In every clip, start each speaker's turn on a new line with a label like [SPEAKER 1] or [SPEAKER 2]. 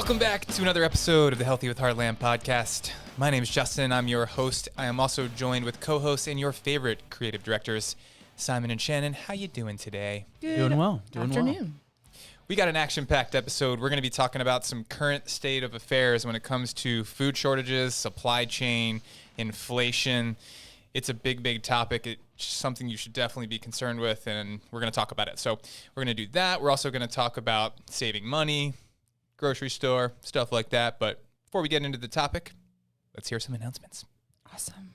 [SPEAKER 1] Welcome back to another episode of the Healthy with Heartland podcast. My name is Justin. I'm your host. I am also joined with co-hosts and your favorite creative directors, Simon and Shannon. How you doing today?
[SPEAKER 2] Good
[SPEAKER 3] Doing well.
[SPEAKER 2] afternoon.
[SPEAKER 1] We got an action-packed episode. We're going to be talking about some current state of affairs when it comes to food shortages, supply chain, inflation. It's a big, big topic. It's something you should definitely be concerned with, and we're going to talk about it. So we're going to do that. We're also going to talk about saving money, grocery store, stuff like that. But before we get into the topic, let's hear some announcements.
[SPEAKER 2] Awesome.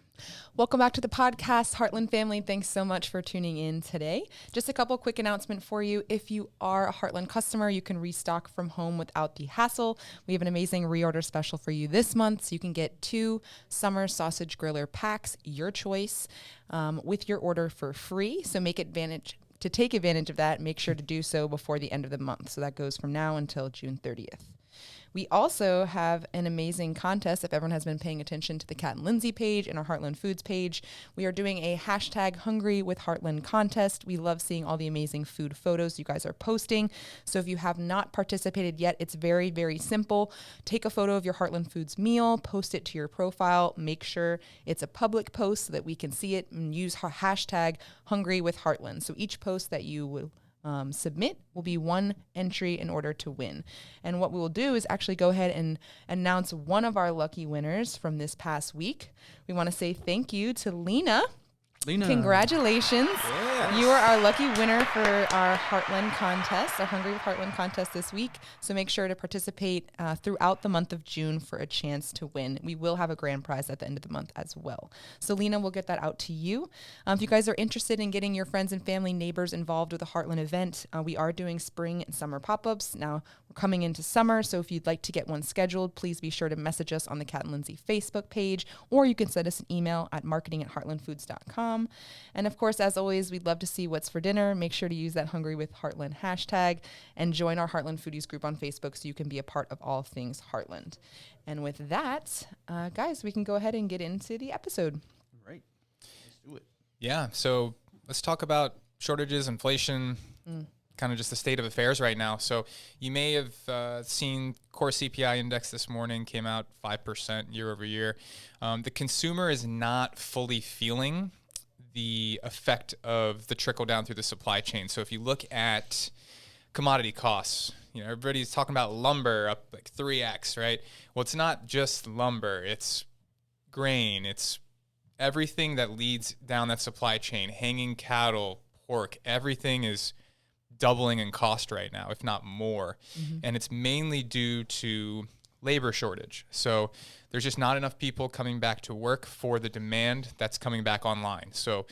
[SPEAKER 2] Welcome back to the podcast, Heartland family. Thanks so much for tuning in today. Just a couple quick announcements for you. If you are a Heartland customer, you can restock from home without the hassle. We have an amazing reorder special for you this month. So you can get 2 summer sausage griller packs, your choice, with your order for free. So to take advantage of that, make sure to do so before the end of the month. So that goes from now until June 30th. We also have an amazing contest. If everyone has been paying attention to the Kat and Lindsay page and our Heartland Foods page, we are doing a hashtag Hungry with Heartland contest. We love seeing all the amazing food photos you guys are posting. So if you have not participated yet, it's very, very simple. Take a photo of your Heartland Foods meal, post it to your profile, make sure it's a public post so that we can see it, and use hashtag Hungry with Heartland. So each post that you will submit will be 1 entry in order to win. And what we will do is actually go ahead and announce one of our lucky winners from this past week. We want to say thank you to Lena. Congratulations.
[SPEAKER 1] Yes.
[SPEAKER 2] You are our lucky winner for our Heartland contest, our Hungry with Heartland contest this week. So make sure to participate throughout the month of June for a chance to win. We will have a grand prize at the end of the month as well. So Lena, we'll get that out to you. If you guys are interested in getting your friends and family, neighbors involved with the Heartland event, we are doing spring and summer pop-ups. Now we're coming into summer, so if you'd like to get one scheduled, please be sure to message us on the Kat and Lindsay Facebook page, or you can send us an email at marketing@heartlandfoods.com. And of course, as always, we'd love to see what's for dinner. Make sure to use that Hungry with Heartland hashtag and join our Heartland Foodies group on Facebook so you can be a part of all things Heartland. And with that, guys, we can go ahead and get into the episode.
[SPEAKER 3] Right. Let's do it.
[SPEAKER 1] Yeah, so let's talk about shortages, inflation, kind of just the state of affairs right now. So you may have seen core CPI index this morning came out 5% year over year. The consumer is not fully feeling the effect of the trickle down through the supply chain. So if you look at commodity costs, everybody's talking about lumber up like 3x, right? Well, it's not just lumber, it's grain, it's everything that leads down that supply chain, hanging cattle, pork, everything is doubling in cost right now, if not more. And it's mainly due to labor shortage. So there's just not enough people coming back to work for the demand that's coming back online. So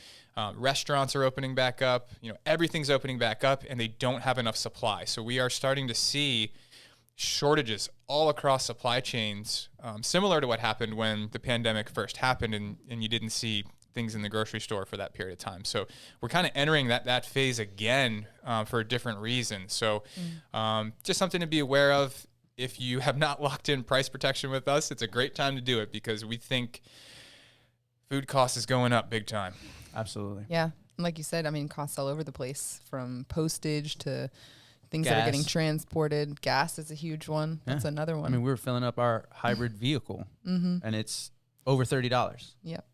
[SPEAKER 1] restaurants are opening back up, everything's opening back up, and they don't have enough supply. So we are starting to see shortages all across supply chains, similar to what happened when the pandemic first happened and you didn't see things in the grocery store for that period of time. So we're kind of entering that phase again for a different reason. So just something to be aware of. If you have not locked in price protection with us, it's a great time to do it because we think food cost is going up big time.
[SPEAKER 3] Absolutely.
[SPEAKER 2] Yeah. And like you said, costs all over the place, from postage to things that are getting transported. Gas is a huge one.
[SPEAKER 3] Yeah.
[SPEAKER 2] That's another one.
[SPEAKER 3] We were filling up our hybrid vehicle, and it's over $30.
[SPEAKER 2] Yep.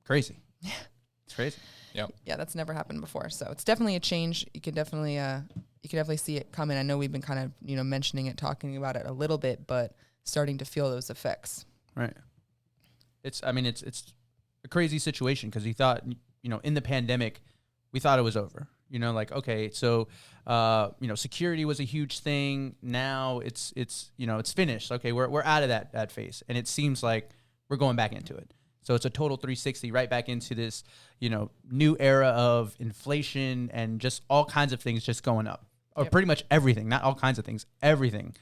[SPEAKER 3] Crazy. It's crazy.
[SPEAKER 1] Yep.
[SPEAKER 2] Yeah, that's never happened before. So it's definitely a change. You can definitely see it coming. I know we've been kind of, mentioning it, talking about it a little bit, but starting to feel those effects.
[SPEAKER 3] Right. It's a crazy situation because you thought, in the pandemic, we thought it was over. Okay, so security was a huge thing. Now it's finished. Okay, we're out of that phase, and it seems like we're going back into it. So it's a total 360 right back into this, new era of inflation and just all kinds of things just going up. Or pretty much everything, not all kinds of things, everything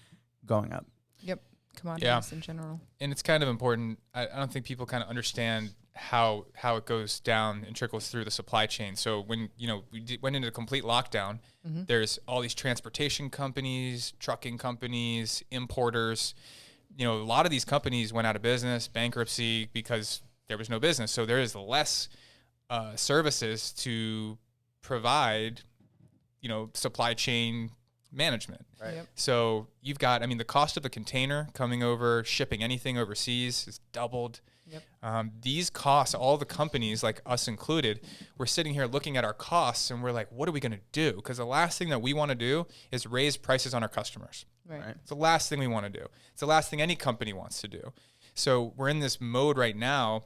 [SPEAKER 3] going up.
[SPEAKER 2] Yep, commodities in general.
[SPEAKER 1] And it's kind of important. I don't think people kind of understand how it goes down and trickles through the supply chain. So when, we went into a complete lockdown, there's all these transportation companies, trucking companies, importers. A lot of these companies went out of business, bankruptcy, because there was no business. So there is less services to provide, supply chain management.
[SPEAKER 3] Right.
[SPEAKER 2] Yep.
[SPEAKER 1] So you've got, I mean, the cost of a container coming over, shipping anything overseas is doubled.
[SPEAKER 2] Yep.
[SPEAKER 1] These costs, all the companies, like us included, we're sitting here looking at our costs and we're like, what are we going to do? Because the last thing that we want to do is raise prices on our customers.
[SPEAKER 2] Right.
[SPEAKER 1] It's the last thing we want to do. It's the last thing any company wants to do. So we're in this mode right now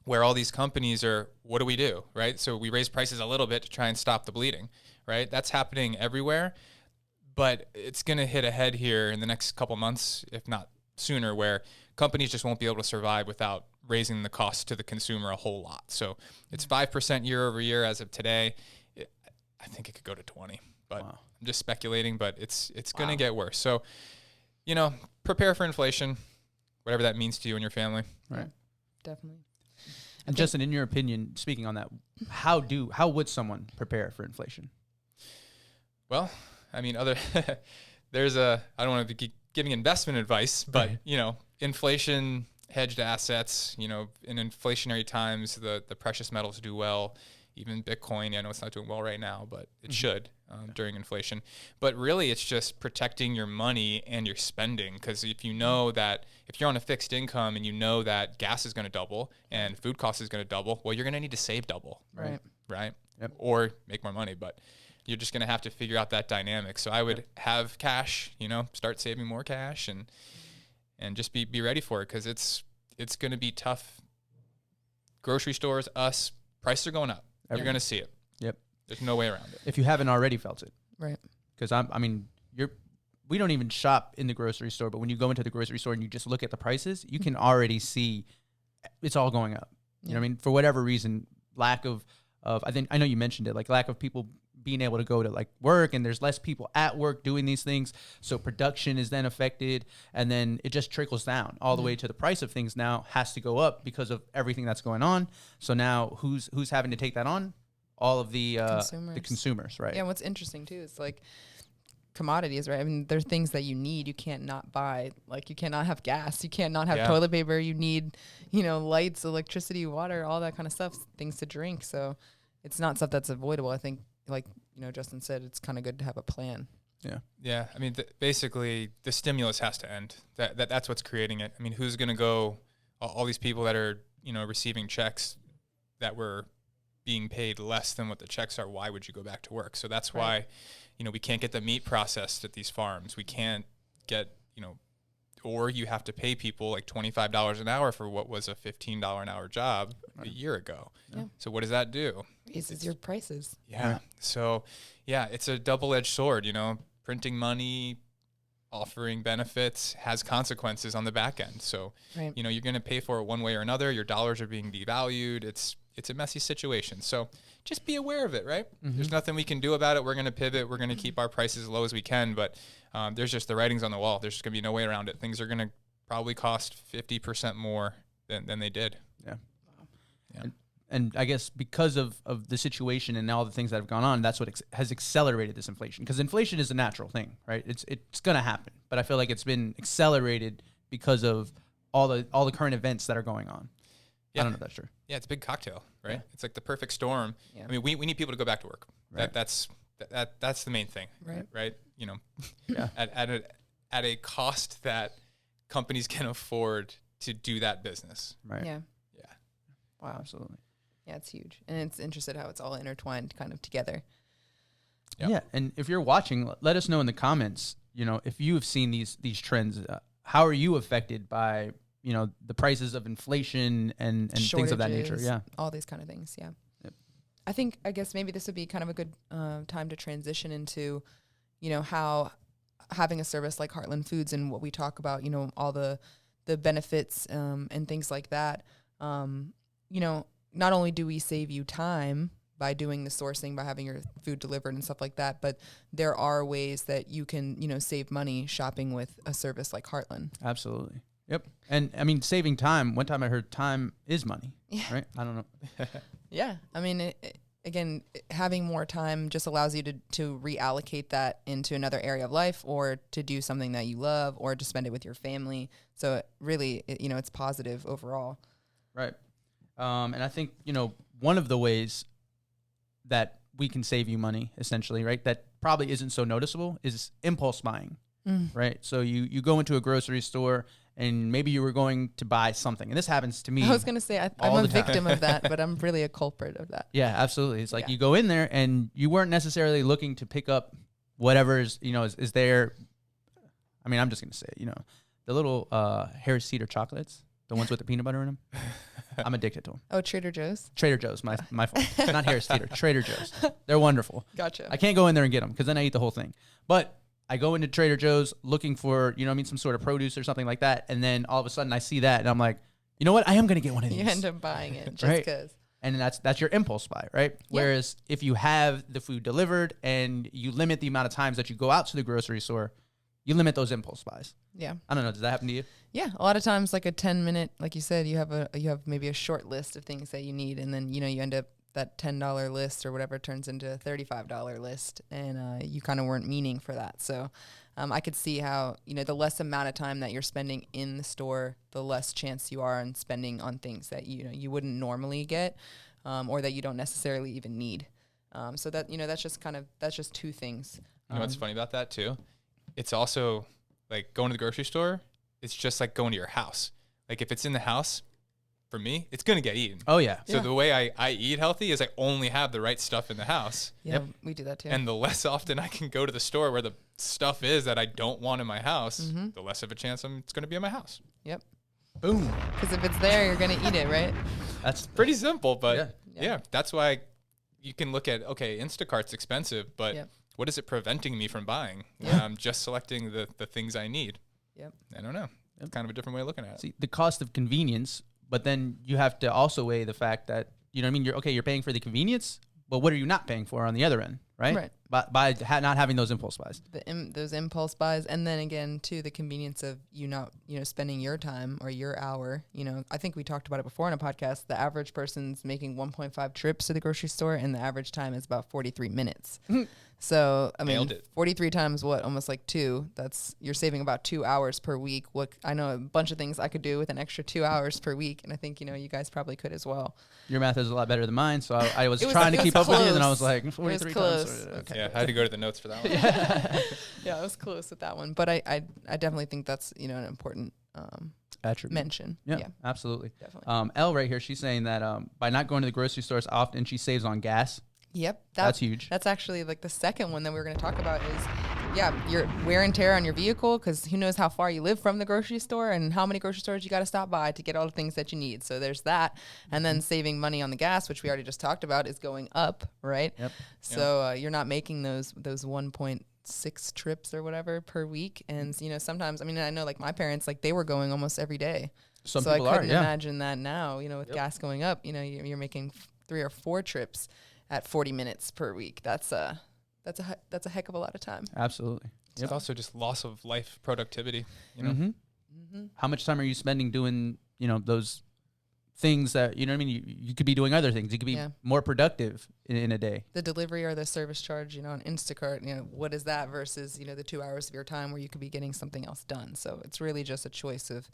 [SPEAKER 1] where all these companies are, what do we do, right? So we raise prices a little bit to try and stop the bleeding, right? That's happening everywhere, but it's going to hit a head here in the next couple months, if not sooner, where companies just won't be able to survive without raising the cost to the consumer a whole lot. So it's 5% year over year as of today. I think it could go to 20, but
[SPEAKER 3] Wow.
[SPEAKER 1] I'm just speculating, but it's going to get worse. So, you know, prepare for inflation, whatever that means to you and your family.
[SPEAKER 3] Right.
[SPEAKER 2] Definitely.
[SPEAKER 3] And Justin, in your opinion, speaking on that, how would someone prepare for inflation?
[SPEAKER 1] Well, I mean, I don't want to be giving investment advice, but,
[SPEAKER 3] Right.
[SPEAKER 1] you know, inflation, hedged assets, you know, in inflationary times, the precious metals do well. Even Bitcoin, I know it's not doing well right now, but it should during inflation. But really, it's just protecting your money and your spending. Because if you know that, if you're on a fixed income and you know that gas is going to double and food cost is going to double, well, you're going to need to save double,
[SPEAKER 2] Right.
[SPEAKER 1] right?
[SPEAKER 3] Yep.
[SPEAKER 1] Or make more money. But you're just going to have to figure out that dynamic. So I would have cash, you know, start saving more cash and just be ready for it, because it's going to be tough. Grocery stores, prices are going up. You're going to see it.
[SPEAKER 3] Yep.
[SPEAKER 1] There's no way around it.
[SPEAKER 3] If you haven't already felt it.
[SPEAKER 2] Right.
[SPEAKER 3] Because we don't even shop in the grocery store, but when you go into the grocery store and you just look at the prices, you can already see it's all going up. You know what I mean? For whatever reason, lack of I know you mentioned it, like lack of people being able to go to like work, and there's less people at work doing these things. So production is then affected, and then it just trickles down all the way to the price of things now has to go up because of everything that's going on. So now who's having to take that on? All of the consumers, right?
[SPEAKER 2] Yeah. And what's interesting too is like commodities, right? I mean, there's things that you need, you can't not buy. Like you cannot have gas, you can't not have toilet paper. You need, you know, lights, electricity, water, all that kind of stuff, things to drink. So it's not stuff that's avoidable. I think, like, you know, Justin said, it's kind of good to have a plan.
[SPEAKER 3] Yeah.
[SPEAKER 1] Yeah. I mean, basically, the stimulus has to end. That's what's creating it. I mean, who's going to go? All these people that are, you know, receiving checks that were being paid less than what the checks are. Why would you go back to work? So that's why, you know, we can't get the meat processed at these farms. We can't get, you know, or you have to pay people like $25 an hour for what was a $15 an hour job a year ago.
[SPEAKER 2] Yeah.
[SPEAKER 1] So what does that do?
[SPEAKER 2] Raises your prices.
[SPEAKER 1] Yeah.
[SPEAKER 3] Right.
[SPEAKER 1] So, yeah, it's a double-edged sword, you know, printing money, offering benefits has consequences on the back end. So, you know, you're going to pay for it one way or another. Your dollars are being devalued. It's a messy situation. So just be aware of it, right? There's nothing we can do about it. We're going to pivot. We're going to keep our prices as low as we can, but there's just the writings on the wall. There's just going to be no way around it. Things are going to probably cost 50% more than they did.
[SPEAKER 3] Yeah.
[SPEAKER 1] Yeah.
[SPEAKER 3] And I guess because of the situation and all the things that have gone on, that's what has accelerated this inflation. Because inflation is a natural thing, right? It's going to happen. But I feel like it's been accelerated because of all the current events that are going on. Yeah. I don't know if that's true.
[SPEAKER 1] Yeah, it's a big cocktail, right? Yeah. It's like the perfect storm.
[SPEAKER 2] Yeah.
[SPEAKER 1] I mean, we need people to go back to work. Right. That's the main thing, right? You know, at a cost that companies can afford to do that business.
[SPEAKER 3] Right.
[SPEAKER 2] Yeah.
[SPEAKER 1] Yeah.
[SPEAKER 3] Wow. Absolutely.
[SPEAKER 2] Yeah, it's huge. And it's interesting how it's all intertwined kind of together.
[SPEAKER 1] Yep.
[SPEAKER 3] Yeah. And if you're watching, let us know in the comments, you know, if you have seen these trends, how are you affected by, you know, the prices of inflation and things of that nature? Yeah.
[SPEAKER 2] All these kind of things. Yeah.
[SPEAKER 3] Yep.
[SPEAKER 2] I guess maybe this would be kind of a good time to transition into, you know, how having a service like Heartland Foods and what we talk about, you know, all the benefits and things like that. You know, not only do we save you time by doing the sourcing, by having your food delivered and stuff like that, but there are ways that you can, you know, save money shopping with a service like Heartland.
[SPEAKER 3] Absolutely. Yep. And I mean, saving time, one time I heard time is money, right? I don't know.
[SPEAKER 2] Yeah. I mean, again, having more time just allows you to reallocate that into another area of life, or to do something that you love, or to spend it with your family. So really, you know, it's positive overall.
[SPEAKER 3] Right. And I think, you know, one of the ways that we can save you money essentially, right? That probably isn't so noticeable is impulse buying, right? So you go into a grocery store and maybe you were going to buy something, and this happens to me.
[SPEAKER 2] I was going to say, I'm a victim of that, but I'm really a culprit of that.
[SPEAKER 3] Yeah, absolutely. It's like you go in there and you weren't necessarily looking to pick up whatever is there. I mean, I'm just going to say, the little Harris Cedar chocolates, the ones with the peanut butter in them. I'm addicted to them.
[SPEAKER 2] Oh, Trader Joe's?
[SPEAKER 3] Trader Joe's, my fault. Not Harris Theater, Trader Joe's. They're wonderful.
[SPEAKER 2] Gotcha.
[SPEAKER 3] I can't go in there and get them because then I eat the whole thing. But I go into Trader Joe's looking for, some sort of produce or something like that. And then all of a sudden I see that and I'm like, you know what? I am going to get one of these.
[SPEAKER 2] You end up buying it just
[SPEAKER 3] right?
[SPEAKER 2] because.
[SPEAKER 3] And that's your impulse buy, right? Yep. Whereas if you have the food delivered and you limit the amount of times that you go out to the grocery store, you limit those impulse buys.
[SPEAKER 2] Yeah.
[SPEAKER 3] I don't know. Does that happen to you?
[SPEAKER 2] Yeah. A lot of times, like a 10-minute, like you said, you have maybe a short list of things that you need. And then, you end up that $10 list or whatever turns into a $35 list. And you kind of weren't meaning for that. So I could see how, the less amount of time that you're spending in the store, the less chance you are on spending on things that, you wouldn't normally get or that you don't necessarily even need. So that, that's just two things.
[SPEAKER 1] You know what's funny about that too? It's also like going to the grocery store. It's just like going to your house. Like if it's in the house, for me, it's going to get eaten.
[SPEAKER 3] Oh, yeah.
[SPEAKER 1] So the way I eat healthy is I only have the right stuff in the house.
[SPEAKER 2] Yeah, we do that too.
[SPEAKER 1] And the less often I can go to the store where the stuff is that I don't want in my house, the less of a chance it's going to be in my house.
[SPEAKER 2] Yep.
[SPEAKER 3] Boom.
[SPEAKER 2] Because if it's there, you're going to eat it, right?
[SPEAKER 1] That's pretty simple, but
[SPEAKER 2] Yeah.
[SPEAKER 1] That's why you can look at, okay, Instacart's expensive, but what is it preventing me from buying when I'm just selecting the things I need?
[SPEAKER 2] Yep.
[SPEAKER 1] I don't know. It's kind of a different way of looking at it.
[SPEAKER 3] See, the cost of convenience, but then you have to also weigh the fact that, you're paying for the convenience, but what are you not paying for on the other end, right?
[SPEAKER 2] Right.
[SPEAKER 3] By not having those impulse buys.
[SPEAKER 2] Those impulse buys, and then again, too, the convenience of you not, spending your time or your hour. I think we talked about it before in a podcast. The average person's making 1.5 trips to the grocery store, and the average time is about 43 minutes. So, I mean, 43 times what? Almost like 2. You're saving about 2 hours per week. I know a bunch of things I could do with an extra 2 hours per week, and I think, you guys probably could as well.
[SPEAKER 3] Your math is a lot better than mine, so I was trying to keep up with you, and I was like, 43 times.
[SPEAKER 2] Okay.
[SPEAKER 1] Yeah, I had to go to the notes for that one.
[SPEAKER 2] Yeah, I was close with that one, but I definitely think that's an important
[SPEAKER 3] attribute.
[SPEAKER 2] Mention.
[SPEAKER 3] Yeah, absolutely.
[SPEAKER 2] Definitely.
[SPEAKER 3] Elle right here, she's saying that by not going to the grocery stores often, she saves on gas.
[SPEAKER 2] Yep.
[SPEAKER 3] That's huge.
[SPEAKER 2] That's actually like the second one that we're going to talk about is, your wear and tear on your vehicle, because who knows how far you live from the grocery store and how many grocery stores you got to stop by to get all the things that you need. So there's that. And then saving money on the gas, which we already just talked about, is going up, right?
[SPEAKER 3] Yep.
[SPEAKER 2] So you're not making those 1.6 trips or whatever per week. And, sometimes, I know like my parents, like they were going almost every day.
[SPEAKER 3] So
[SPEAKER 2] I couldn't imagine that now, with gas going up, you're making 3 or 4 trips at 40 minutes per week. That's a heck of a lot of time.
[SPEAKER 3] Absolutely.
[SPEAKER 1] It's also just loss of life productivity,
[SPEAKER 3] How much time are you spending doing, those things that, you could be doing other things. You could be more productive in a day.
[SPEAKER 2] The delivery or the service charge, on Instacart, what is that versus, the 2 hours of your time where you could be getting something else done. So it's really just a choice of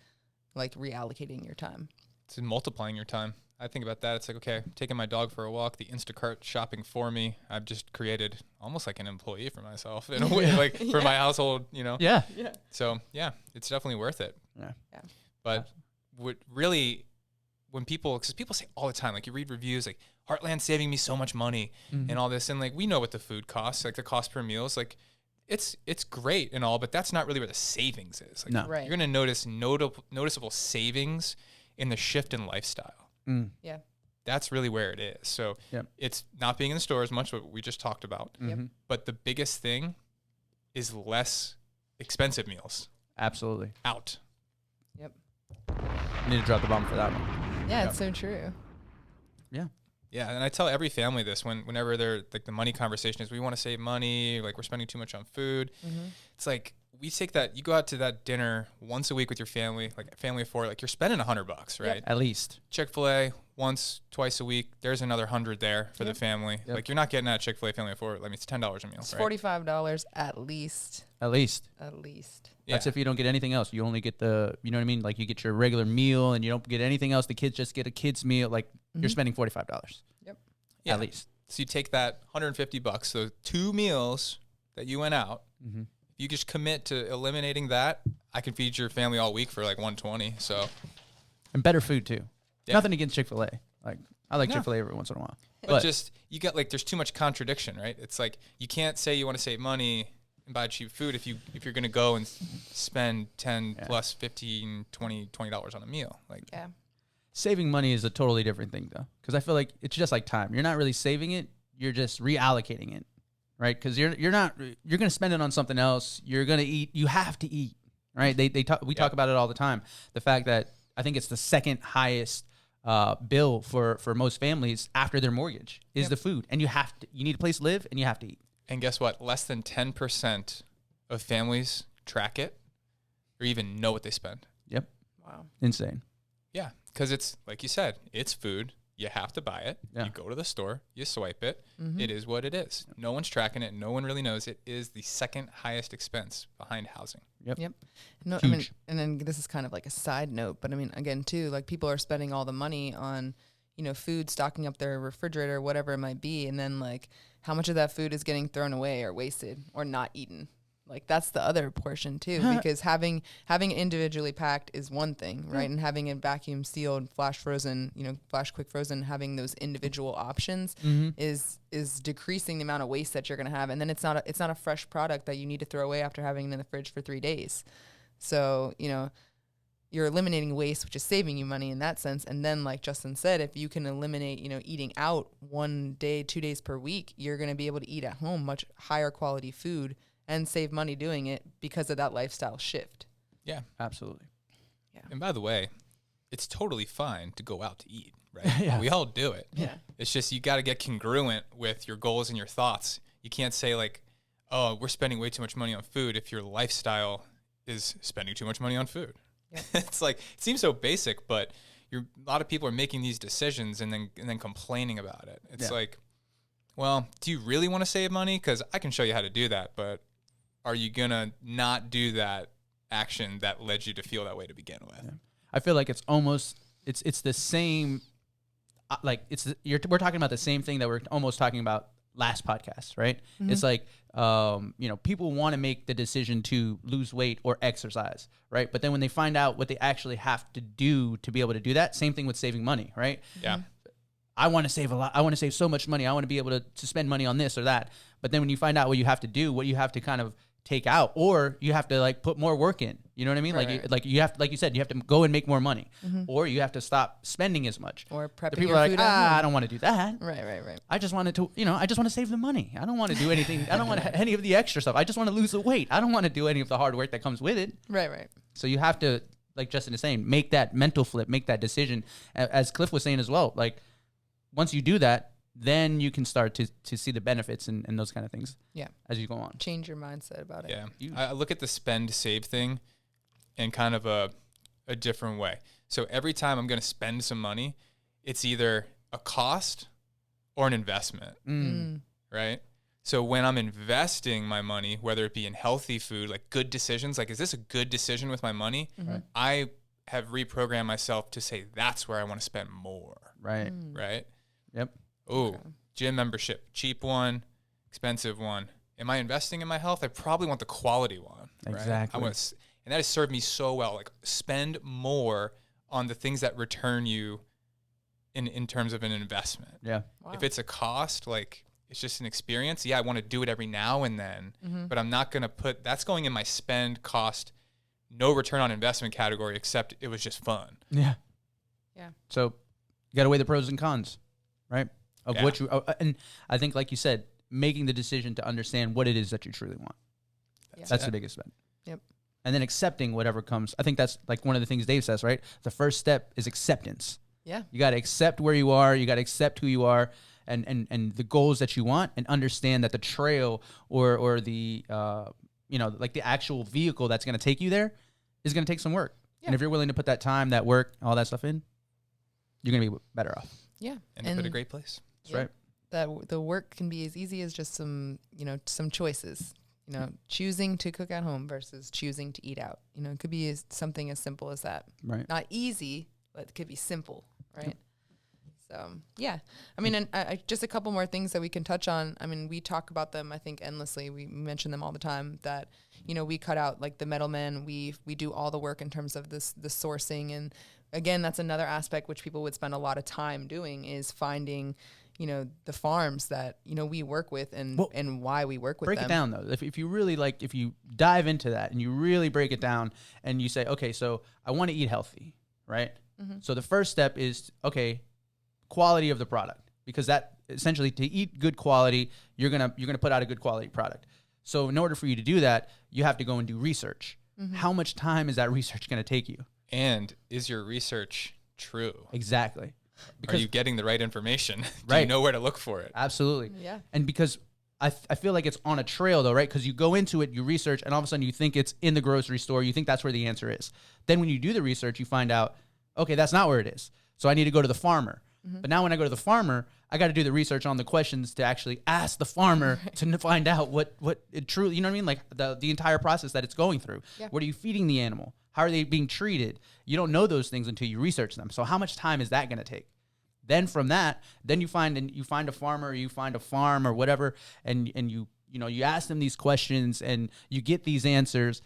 [SPEAKER 2] like reallocating your time.
[SPEAKER 1] It's multiplying your time. I think about that. It's like, okay, I'm taking my dog for a walk, the Instacart shopping for me. I've just created almost like an employee for myself in a way, like for my household,
[SPEAKER 3] Yeah.
[SPEAKER 1] So it's definitely worth it.
[SPEAKER 3] Yeah.
[SPEAKER 1] But because people say all the time, like you read reviews, like Heartland saving me so much money and all this. And like, we know what the food costs, like the cost per meal is like, it's great and all, but that's not really where the savings is. Like,
[SPEAKER 2] Right.
[SPEAKER 1] You're going to notice noticeable savings in the shift in lifestyle.
[SPEAKER 2] Yeah.
[SPEAKER 1] That's really where it is. So it's not being in the store as much, what we just talked about. But the biggest thing is less expensive meals.
[SPEAKER 3] Absolutely.
[SPEAKER 1] Out.
[SPEAKER 2] Yep.
[SPEAKER 3] I need to drop the bomb for that one.
[SPEAKER 2] Yeah, it's so true.
[SPEAKER 3] Yeah.
[SPEAKER 1] Yeah, and I tell every family this whenever they're like the money conversation is we want to save money, like we're spending too much on food. It's like we take that, you go out to that dinner once a week with your family, like a family of 4, like you're spending $100, right?
[SPEAKER 3] Yep. At least.
[SPEAKER 1] Chick-fil-A once, twice a week, there's another 100 there for the family.
[SPEAKER 3] Yep.
[SPEAKER 1] Like you're not getting at Chick-fil-A family of 4, I mean, it's $10 a meal,
[SPEAKER 2] It's
[SPEAKER 1] right?
[SPEAKER 2] $45 at least.
[SPEAKER 3] At least.
[SPEAKER 1] Yeah.
[SPEAKER 3] That's if you don't get anything else. You only get the, you know what I mean? Like you get your regular meal and you don't get anything else. The kids just get a kid's meal. Like you're spending $45.
[SPEAKER 2] Yep.
[SPEAKER 1] Yeah.
[SPEAKER 3] At least.
[SPEAKER 1] So you take that $150, so 2 meals that you went out.
[SPEAKER 3] Mm-hmm.
[SPEAKER 1] If you just commit to eliminating that, I can feed your family all week for like $120. So,
[SPEAKER 3] and better food too.
[SPEAKER 1] Yeah.
[SPEAKER 3] Nothing against Chick-fil-A. Like I like
[SPEAKER 1] No.
[SPEAKER 3] Chick-fil-A every once in a while.
[SPEAKER 1] but just you got like there's too much contradiction, right? It's like you can't say you want to save money and buy cheap food if you're going to go and spend 10 plus 15, $20 on a meal. Like
[SPEAKER 2] Yeah.
[SPEAKER 3] saving money is a totally different thing though, because I feel like it's just like time. You're not really saving it; you're just reallocating it, right? Because you're going to spend it on something else. You're going to eat. You have to eat, right? We talk about it all the time. The fact that I think it's the second highest bill for most families after their mortgage is the food, and you need a place to live, and you have to eat.
[SPEAKER 1] And guess what? Less than 10% of families track it or even know what they spend.
[SPEAKER 3] Yep.
[SPEAKER 2] Wow.
[SPEAKER 3] Insane.
[SPEAKER 1] Yeah, because it's like you said, it's food. You have to buy it.
[SPEAKER 3] Yeah.
[SPEAKER 1] You go to the store, you swipe it.
[SPEAKER 2] Mm-hmm.
[SPEAKER 1] It is what it is. No one's tracking it. No one really knows. It is the second highest expense behind housing.
[SPEAKER 2] Yep. No,
[SPEAKER 3] Huge.
[SPEAKER 2] I mean, and then this is kind of like a side note, but I mean, again, too, like people are spending all the money on, food, stocking up their refrigerator, whatever it might be, and then like how much of that food is getting thrown away or wasted or not eaten. Like that's the other portion too, because having individually packed is one thing, right? And having it vacuum sealed, flash frozen, flash quick frozen, having those individual options is decreasing the amount of waste that you're going to have. And then it's not a fresh product that you need to throw away after having it in the fridge for 3 days. So, you're eliminating waste, which is saving you money in that sense. And then like Justin said, if you can eliminate, eating out 1 day, 2 days per week, you're going to be able to eat at home much higher quality food and save money doing it because of that lifestyle shift.
[SPEAKER 1] Yeah.
[SPEAKER 3] Absolutely.
[SPEAKER 2] Yeah.
[SPEAKER 1] And by the way, it's totally fine to go out to eat, right?
[SPEAKER 3] Yeah.
[SPEAKER 1] We all do it.
[SPEAKER 2] Yeah.
[SPEAKER 1] It's just you got to get congruent with your goals and your thoughts. You can't say like, oh, we're spending way too much money on food if your lifestyle is spending too much money on food. Yep. It's like, it seems so basic, but a lot of people are making these decisions and then complaining about it. It's like, well, do you really want to save money? Because I can show you how to do that, but are you going to not do that action that led you to feel that way to begin with?
[SPEAKER 3] Yeah. I feel like it's almost, it's the same, we're talking about the same thing that we're almost talking about last podcast, right? Mm-hmm. It's like, people want to make the decision to lose weight or exercise, right? But then when they find out what they actually have to do to be able to do that, same thing with saving money, right?
[SPEAKER 1] Yeah.
[SPEAKER 3] I want to save a lot. I want to save so much money. I want to be able to spend money on this or that. But then when you find out what you have to do, what you have to kind of take out, or you have to like put more work in, you know what I mean?
[SPEAKER 2] Right.
[SPEAKER 3] You have to, like you said, you have to go and make more money, or you have to stop spending as much.
[SPEAKER 2] Or prepping
[SPEAKER 3] the people
[SPEAKER 2] your
[SPEAKER 3] are like,
[SPEAKER 2] food at home.
[SPEAKER 3] I don't want to do that.
[SPEAKER 2] Right.
[SPEAKER 3] I just wanted to, I just want to save the money. I don't want to do anything. I don't want any of the extra stuff. I just want to lose the weight. I don't want to do any of the hard work that comes with it.
[SPEAKER 2] Right.
[SPEAKER 3] So you have to, like Justin is saying, make that mental flip, make that decision. As Cliff was saying as well, like once you do that, then you can start to see the benefits and those kind of things.
[SPEAKER 2] Yeah.
[SPEAKER 3] As you go on.
[SPEAKER 2] Change your mindset about it.
[SPEAKER 1] Yeah. I look at the spend save thing in kind of a different way. So every time I'm going to spend some money, it's either a cost or an investment, right? So when I'm investing my money, whether it be in healthy food, like good decisions, like is this a good decision with my money?
[SPEAKER 2] Mm-hmm.
[SPEAKER 3] Right.
[SPEAKER 1] I have reprogrammed myself to say that's where I want to spend more,
[SPEAKER 3] Right.
[SPEAKER 1] right?
[SPEAKER 3] Yep.
[SPEAKER 1] Oh, gym membership, cheap one, expensive one. Am I investing in my health? I probably want the quality one. Right?
[SPEAKER 3] Exactly.
[SPEAKER 1] And that has served me so well. Like spend more on the things that return you in terms of an investment.
[SPEAKER 3] Yeah.
[SPEAKER 2] Wow.
[SPEAKER 1] If it's a cost, like it's just an experience. Yeah, I want to do it every now and then, but I'm not going to that's going in my spend cost, no return on investment category, except it was just fun.
[SPEAKER 3] Yeah.
[SPEAKER 2] Yeah.
[SPEAKER 3] So you got to weigh the pros and cons, right? Of what you, and I think, like you said, making the decision to understand what it is that you truly want. That's the biggest spend.
[SPEAKER 2] Yep.
[SPEAKER 3] And then accepting whatever comes. I think that's like one of the things Dave says, right? The first step is acceptance.
[SPEAKER 2] Yeah.
[SPEAKER 3] You got to accept where you are. You got to accept who you are and the goals that you want, and understand that the trail or the, like the actual vehicle that's going to take you there is going to take some work. Yeah. And if you're willing to put that time, that work, all that stuff in, you're going to be better off.
[SPEAKER 2] Yeah.
[SPEAKER 1] And at a great place.
[SPEAKER 3] That's right.
[SPEAKER 2] That the work can be as easy as just some choices, choosing to cook at home versus choosing to eat out. It could be something as simple as that.
[SPEAKER 3] Right.
[SPEAKER 2] Not easy, but it could be simple, right? So, yeah. I mean, and just a couple more things that we can touch on. I mean, we talk about them, I think, endlessly. We mention them all the time that, you know, we cut out like the middlemen. We do all the work in terms of the sourcing. And again, that's another aspect which people would spend a lot of time doing is finding, you know, the farms that, you know, we work with and why we work with them.
[SPEAKER 3] Break it down though. If you really if you dive into that and you really break it down and you say, okay, so I want to eat healthy, right? Mm-hmm. So the first step is, okay, quality of the product, because that essentially to eat good quality, you're gonna put out a good quality product. So in order for you to do that, you have to go and do research. Mm-hmm. How much time is that research going to take you?
[SPEAKER 1] And is your research true?
[SPEAKER 3] Exactly.
[SPEAKER 1] Because are you getting the right information? Do
[SPEAKER 3] right.
[SPEAKER 1] you know where to look for it?
[SPEAKER 3] Absolutely.
[SPEAKER 2] Yeah.
[SPEAKER 3] And because I feel like it's on a trail though, right? Because you go into it, you research, and all of a sudden you think it's in the grocery store. You think that's where the answer is. Then when you do the research, you find out, okay, that's not where it is. So I need to go to the farmer. Mm-hmm. But now when I go to the farmer, I got to do the research on the questions to actually ask the farmer to find out what it truly, you know what I mean? Like the entire process that it's going through. Yeah. What are you feeding the animal? How are they being treated? You don't know those things until you research them. So how much time is that going to take? Then from that, then you find a farmer, or you find a farm or whatever, and you ask them these questions and you get these answers.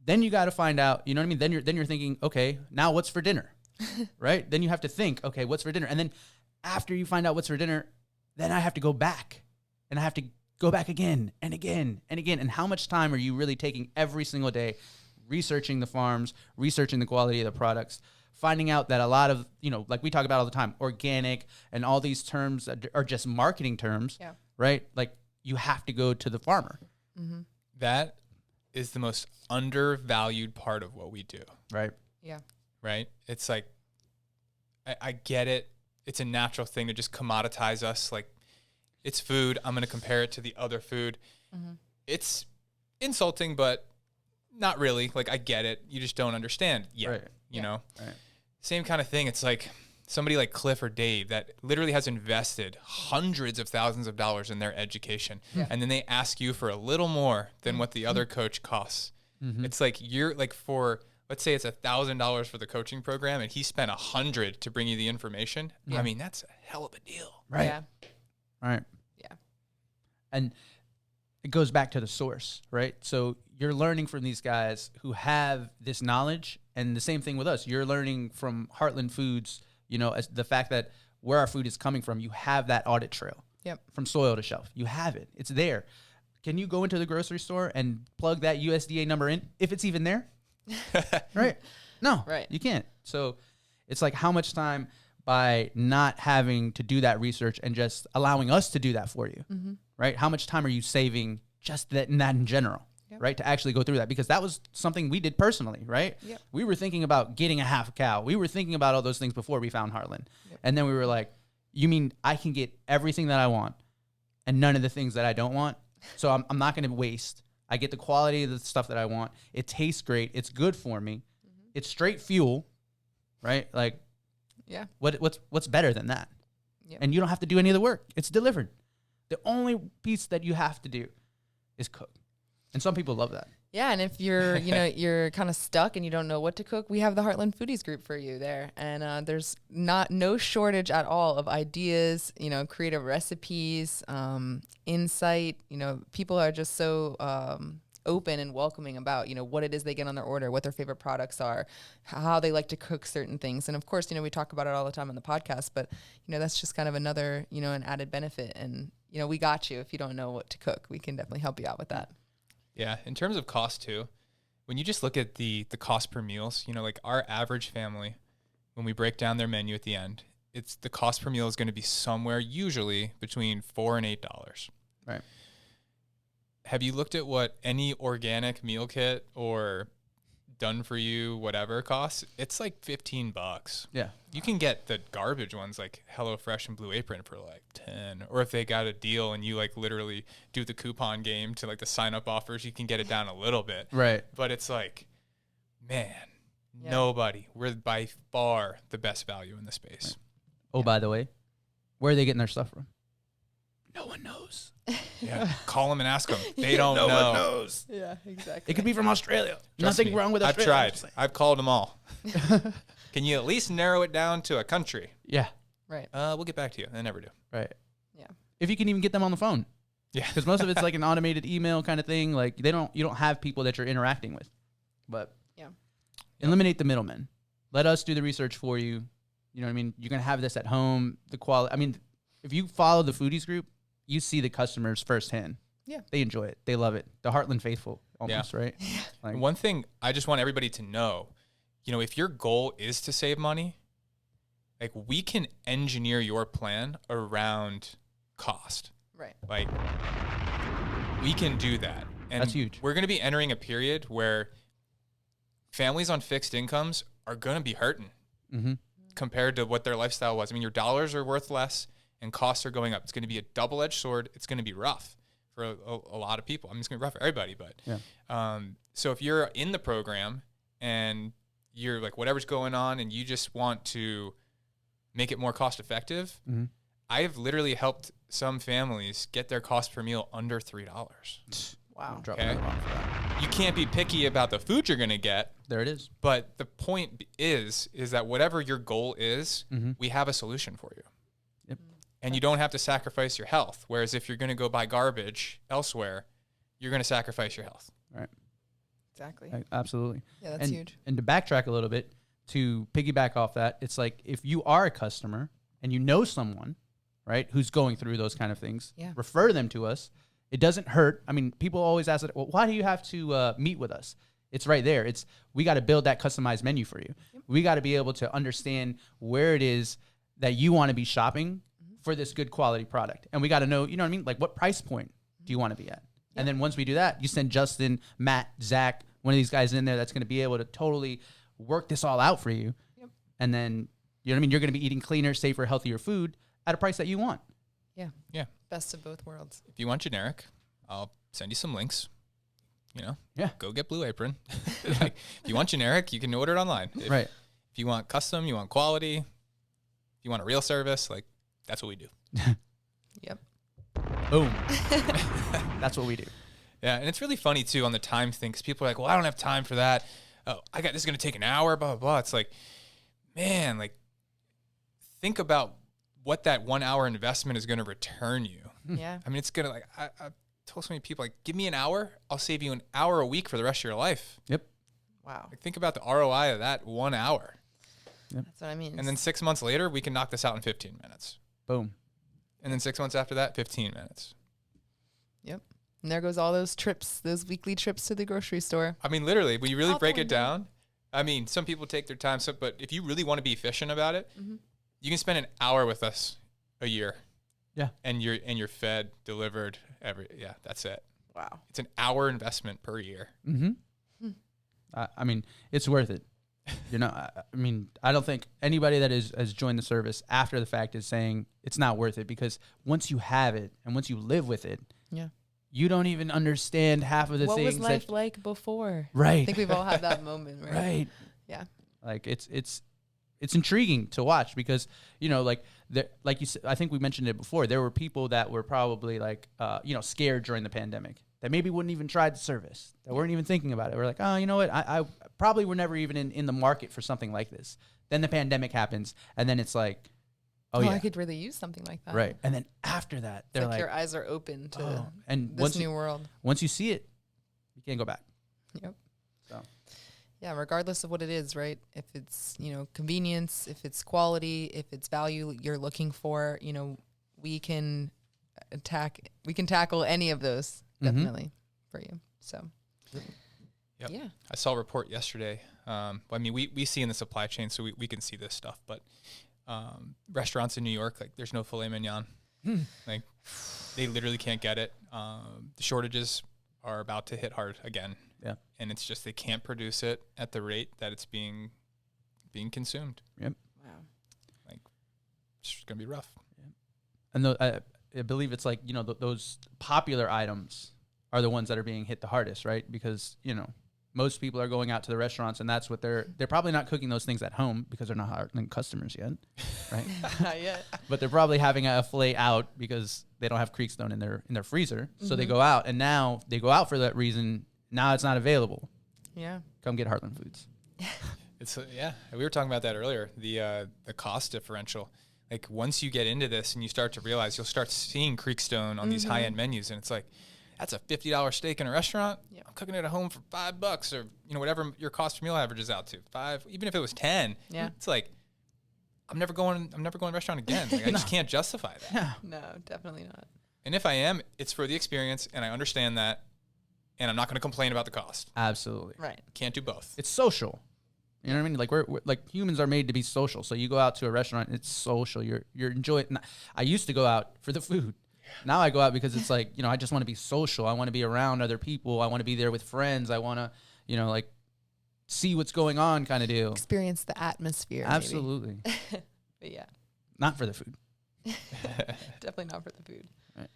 [SPEAKER 3] Then you got to find out, you know what I mean? Then you're thinking, okay, now what's for dinner? Right? Then you have to think, okay, what's for dinner? And then after you find out what's for dinner, then I have to go back and I have to go back again and again and again. And how much time are you really taking every single day researching the farms, researching the quality of the products, finding out that a lot of, you know, like we talk about all the time, organic and all these terms that are just marketing terms, right? Like you have to go to the farmer.
[SPEAKER 2] Mm-hmm.
[SPEAKER 1] That is the most undervalued part of what we do.
[SPEAKER 3] Right.
[SPEAKER 2] Yeah.
[SPEAKER 1] Right? It's like, I get it. It's a natural thing to just commoditize us. Like, it's food. I'm going to compare it to the other food. Mm-hmm. It's insulting, but not really. Like, I get it. You just don't understand yet, you know?
[SPEAKER 3] Right.
[SPEAKER 1] Same kind of thing. It's like somebody like Cliff or Dave that literally has invested hundreds of thousands of dollars in their education. Yeah. And then they ask you for a little more than what the other coach costs. Mm-hmm. It's like you're like let's say it's $1,000 for the coaching program and he spent $100 to bring you the information. Yeah. I mean, that's a hell of a deal.
[SPEAKER 3] Right.
[SPEAKER 2] Yeah.
[SPEAKER 3] Right.
[SPEAKER 2] Yeah.
[SPEAKER 3] And it goes back to the source, right? So you're learning from these guys who have this knowledge, and the same thing with us. You're learning from Heartland Foods, you know, as the fact that where our food is coming from, you have that audit trail.
[SPEAKER 2] Yep.
[SPEAKER 3] From soil to shelf. You have it. It's there. Can you go into the grocery store and plug that USDA number in if it's even there? Right? No,
[SPEAKER 2] right.
[SPEAKER 3] You can't. So it's like how much time by not having to do that research and just allowing us to do that for you, mm-hmm. right? How much time are you saving just that in general, right? To actually go through that, because that was something we did personally, right?
[SPEAKER 2] Yep.
[SPEAKER 3] We were thinking about getting a half cow. We were thinking about all those things before we found Heartland. Yep. And then we were like, you mean I can get everything that I want and none of the things that I don't want? So I'm not going to waste. I get the quality of the stuff that I want. It tastes great. It's good for me. Mm-hmm. It's straight fuel, right? Like,
[SPEAKER 2] yeah.
[SPEAKER 3] What's better than that?
[SPEAKER 2] Yep.
[SPEAKER 3] And you don't have to do any of the work. It's delivered. The only piece that you have to do is cook. And some people love that.
[SPEAKER 2] Yeah, and if you're, you're kind of stuck and you don't know what to cook, we have the Heartland Foodies group for you there. And there's no shortage at all of ideas, creative recipes, insight. People are just so open and welcoming about, what it is they get on their order, what their favorite products are, how they like to cook certain things. And of course, we talk about it all the time on the podcast, but, that's just kind of another, an added benefit. And, we got you. If you don't know what to cook, we can definitely help you out with that.
[SPEAKER 1] Yeah. In terms of cost too, when you just look at the cost per meals, like our average family, when we break down their menu at the end, it's the cost per meal is going to be somewhere usually between $4 and $8.
[SPEAKER 3] Right.
[SPEAKER 1] Have you looked at what any organic meal kit or done for you, whatever costs? It's like $15.
[SPEAKER 3] Yeah.
[SPEAKER 1] You can get the garbage ones like HelloFresh and Blue Apron for like 10, or if they got a deal and you like literally do the coupon game to like the sign up offers, you can get it down a little bit.
[SPEAKER 3] Right.
[SPEAKER 1] But it's like, man, nobody. We're by far the best value in the space.
[SPEAKER 3] Right. Oh, by the way, where are they getting their stuff from? No one knows.
[SPEAKER 1] Yeah, call them and ask them. They don't know.
[SPEAKER 3] No one knows.
[SPEAKER 2] Yeah, exactly.
[SPEAKER 3] It could be from Australia.
[SPEAKER 1] Trust
[SPEAKER 3] Nothing
[SPEAKER 1] me,
[SPEAKER 3] wrong with Australia.
[SPEAKER 1] I've tried. I've called them all. Can you at least narrow it down to a country?
[SPEAKER 3] Yeah.
[SPEAKER 2] Right.
[SPEAKER 1] We'll get back to you. They never do.
[SPEAKER 3] Right.
[SPEAKER 2] Yeah.
[SPEAKER 3] If you can even get them on the phone.
[SPEAKER 1] Yeah.
[SPEAKER 3] Because most of it's like an automated email kind of thing. Like you don't have people that you're interacting with. But
[SPEAKER 2] yeah,
[SPEAKER 3] eliminate the middlemen. Let us do the research for you. You know what I mean? You can have this at home. The quality. I mean, if you follow the Foodies group, you see the customers firsthand.
[SPEAKER 2] Yeah.
[SPEAKER 3] They enjoy it. They love it. The Heartland faithful almost, right? Like,
[SPEAKER 1] one thing I just want everybody to know, if your goal is to save money, like we can engineer your plan around cost.
[SPEAKER 2] right.
[SPEAKER 1] Like we can do that. And
[SPEAKER 3] That's huge.
[SPEAKER 1] We're going to be entering a period where families on fixed incomes are going to be hurting compared to what their lifestyle was. I mean, your dollars are worth less and costs are going up. It's going to be a double-edged sword. It's going to be rough for a lot of people. I mean, it's going to be rough for everybody, but so if you're in the program and you're like whatever's going on and you just want to make it more cost effective, I've literally helped some families get their cost per meal under $3.
[SPEAKER 2] Wow.
[SPEAKER 1] Okay. You can't be picky about the food you're going to get.
[SPEAKER 3] There it is.
[SPEAKER 1] But the point is that whatever your goal is, we have a solution for you.
[SPEAKER 3] Yep.
[SPEAKER 1] And you don't have to sacrifice your health. Whereas if you're going to go buy garbage elsewhere, you're going to sacrifice your health.
[SPEAKER 3] Right.
[SPEAKER 2] Exactly.
[SPEAKER 3] Absolutely.
[SPEAKER 2] Yeah, that's huge.
[SPEAKER 3] And to backtrack a little bit, to piggyback off that, it's like if you are a customer and you know someone, right, who's going through those kind of things, refer them to us. It doesn't hurt. I mean, people always ask, well, why do you have to meet with us? It's right there. We got to build that customized menu for you. Yep. We got to be able to understand where it is that you want to be shopping for this good quality product. And we got to know, you know what I mean? Like what price point do you want to be at? Yep. And then once we do that, you send Justin, Matt, Zach, one of these guys in there that's going to be able to totally work this all out for you. Yep. And then, you know what I mean? You're going to be eating cleaner, safer, healthier food at a price that you want.
[SPEAKER 2] Yeah.
[SPEAKER 1] Yeah.
[SPEAKER 2] Best of both worlds.
[SPEAKER 1] If you want generic, I'll send you some links. Go get Blue Apron. Like, if you want generic, you can order it online.
[SPEAKER 3] Right.
[SPEAKER 1] If you want custom, you want quality, if you want a real service, like that's what we do.
[SPEAKER 2] Yep.
[SPEAKER 3] Boom. That's what we do.
[SPEAKER 1] Yeah, and it's really funny too on the time thing because people are like, "Well, I don't have time for that. Oh, this is going to take an hour." Blah blah blah. It's like, man, like think about what that 1 hour investment is going to return you.
[SPEAKER 2] Yeah.
[SPEAKER 1] I mean, it's gonna I told so many people like, give me an hour, I'll save you an hour a week for the rest of your life.
[SPEAKER 3] Yep.
[SPEAKER 2] Wow.
[SPEAKER 1] Like, think about the ROI of that 1 hour.
[SPEAKER 3] Yep.
[SPEAKER 2] That's what I mean.
[SPEAKER 1] And then 6 months later, we can knock this out in 15 minutes.
[SPEAKER 3] Boom.
[SPEAKER 1] And then 6 months after that, 15 minutes.
[SPEAKER 2] Yep. And there goes all those trips, those weekly trips to the grocery store.
[SPEAKER 1] I mean, literally, when you really break it down, I mean, some people take their time, but if you really want to be efficient about it, you can spend an hour with us a year.
[SPEAKER 3] Yeah.
[SPEAKER 1] And you're fed, delivered, that's it.
[SPEAKER 2] Wow.
[SPEAKER 1] It's an hour investment per year.
[SPEAKER 3] I mean, it's worth it. I mean, I don't think anybody that has joined the service after the fact is saying it's not worth it, because once you have it and once you live with it, you don't even understand half of the things.
[SPEAKER 2] What was life like before?
[SPEAKER 3] Right.
[SPEAKER 2] I think we've all had that moment, right?
[SPEAKER 3] Right.
[SPEAKER 2] Yeah.
[SPEAKER 3] Like it's intriguing to watch because, like you said, I think we mentioned it before, there were people that were probably like, scared during the pandemic that maybe wouldn't even try the service, that weren't even thinking about it. We're like, oh, you know what? I probably were never even in the market for something like this. Then the pandemic happens and then it's like, oh yeah,
[SPEAKER 2] I could really use something like that.
[SPEAKER 3] Right. And then after that, they're like
[SPEAKER 2] your eyes are open to
[SPEAKER 3] and
[SPEAKER 2] this new world.
[SPEAKER 3] Once you see it, you can't go back.
[SPEAKER 2] Yep.
[SPEAKER 3] So.
[SPEAKER 2] Yeah, regardless of what it is, right? If it's, convenience, if it's quality, if it's value you're looking for, we can tackle any of those definitely for you. So,
[SPEAKER 1] Yep.
[SPEAKER 2] yeah.
[SPEAKER 1] I saw a report yesterday. I mean, we see in the supply chain, so we can see this stuff, but restaurants in New York, like there's no filet mignon. Like they literally can't get it. The shortages are about to hit hard again.
[SPEAKER 3] Yeah.
[SPEAKER 1] And it's just they can't produce it at the rate that it's being consumed.
[SPEAKER 3] Yep.
[SPEAKER 2] Wow.
[SPEAKER 1] Like it's just going to be rough.
[SPEAKER 3] Yep. And I believe it's like, those popular items are the ones that are being hit the hardest, right? Because, most people are going out to the restaurants and that's what they're probably not cooking those things at home because they're not Heartland customers yet, right?
[SPEAKER 2] Not yet.
[SPEAKER 3] But they're probably having a filet out because they don't have Creekstone in their freezer. So they go out, and now they go out for that reason. Now it's not available.
[SPEAKER 2] Yeah.
[SPEAKER 3] Come get Heartland Foods.
[SPEAKER 1] It's we were talking about that earlier. The cost differential. like once you get into this and you start to realize, you'll start seeing Creekstone on these high-end menus, and it's like, that's a $50 steak in a restaurant.
[SPEAKER 2] Yeah.
[SPEAKER 1] I'm cooking it at home for $5, or whatever your cost per meal averages out to, 5. Even if it was 10, it's like, I'm never going to a restaurant again. Like, I just can't justify that.
[SPEAKER 3] Yeah.
[SPEAKER 2] No, definitely not.
[SPEAKER 1] And if I am, it's for the experience, and I understand that, and I'm not going to complain about the cost.
[SPEAKER 3] Absolutely.
[SPEAKER 2] Right.
[SPEAKER 1] Can't do both.
[SPEAKER 3] It's social. You know what I mean? Like we're like humans are made to be social. So you go out to a restaurant, it's social. You're enjoying. I used to go out for the food. Now I go out because it's like, I just want to be social. I want to be around other people. I want to be there with friends. I want to, like see what's going on kind of deal.
[SPEAKER 2] Experience the atmosphere.
[SPEAKER 3] Absolutely.
[SPEAKER 2] But yeah.
[SPEAKER 3] Not for the food.
[SPEAKER 2] Definitely not for the food.
[SPEAKER 3] Right.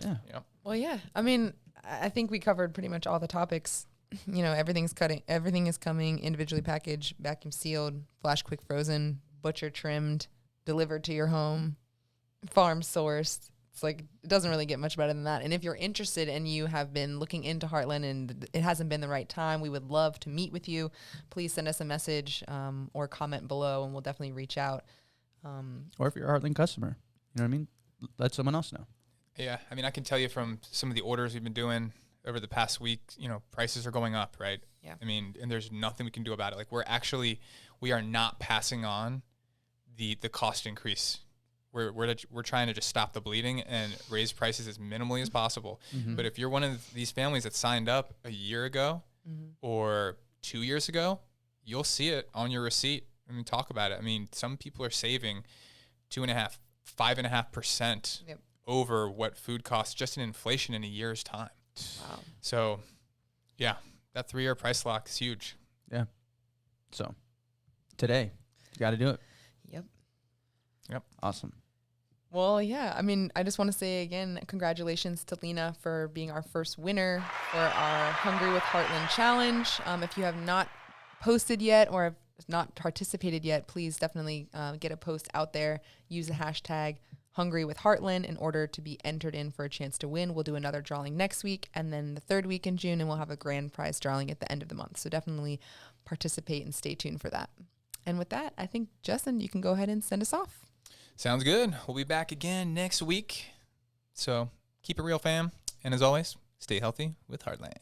[SPEAKER 3] Yeah.
[SPEAKER 1] Yep.
[SPEAKER 2] Well, yeah. I mean, I think we covered pretty much all the topics. Everything is coming individually packaged, vacuum sealed, flash quick frozen, butcher trimmed, delivered to your home, farm sourced. It's like, it doesn't really get much better than that. And if you're interested and you have been looking into Heartland and it hasn't been the right time, we would love to meet with you. Please send us a message or comment below, and we'll definitely reach out.
[SPEAKER 3] Or if you're a Heartland customer, you know what I mean? Let someone else know.
[SPEAKER 1] Yeah. I mean, I can tell you from some of the orders we've been doing over the past week, prices are going up, right?
[SPEAKER 2] Yeah.
[SPEAKER 1] I mean, and there's nothing we can do about it. Like, we are not passing on the cost increase. We're trying to just stop the bleeding and raise prices as minimally as possible.
[SPEAKER 3] Mm-hmm.
[SPEAKER 1] But if you're one of these families that signed up a year ago or 2 years ago, you'll see it on your receipt. I mean, talk about it. I mean, some people are saving 2.5%, 5.5% over what food costs just in inflation in a year's time.
[SPEAKER 2] Wow.
[SPEAKER 1] So, yeah, that 3-year price lock is huge.
[SPEAKER 3] Yeah. So, today, you got to do it.
[SPEAKER 2] Yep.
[SPEAKER 3] Awesome.
[SPEAKER 2] Well, yeah. I mean, I just want to say again, congratulations to Lena for being our first winner for our Hungry with Heartland Challenge. If you have not posted yet or have not participated yet, please definitely get a post out there. Use the hashtag Hungry with Heartland in order to be entered in for a chance to win. We'll do another drawing next week and then the third week in June, and we'll have a grand prize drawing at the end of the month. So definitely participate and stay tuned for that. And with that, I think, Justin, you can go ahead and send us off.
[SPEAKER 1] Sounds good. We'll be back again next week. So keep it real, fam. And as always, stay healthy with Heartland.